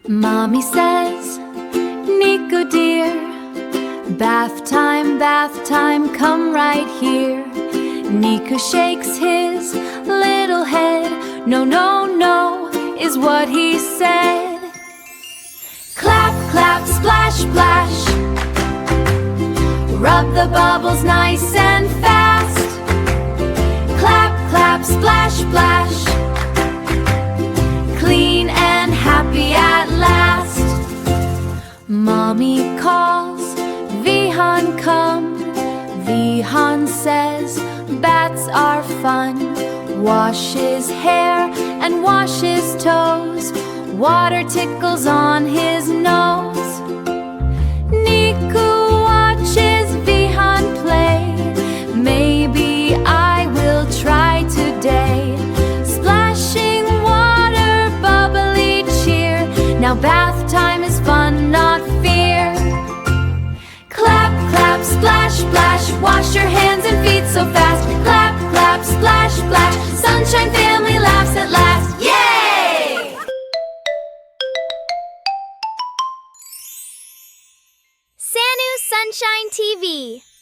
Mommy says, Niku dear, bath time, come right here. Niku shakes his little head. No, no, no, is what he said. Clap, clap, splash, splash. Rub the bubbles nice and fast. Clap, clap, splash, splash. Clean and happy at last. Mommy calls, Vihan, come. Vihan says, bats are fun. Wash his hair and wash his toes. Water tickles on his nose. Niku watches Vihan play. Maybe I will try today. Splashing water, bubbly cheer. Now bath time is fun, not fear. Clap, clap, splash, splash. Wash your hands and feet so fast. Clap, clap, splash, splash. Sunshine family laughs at last. Yay! Sanu Sunshine TV.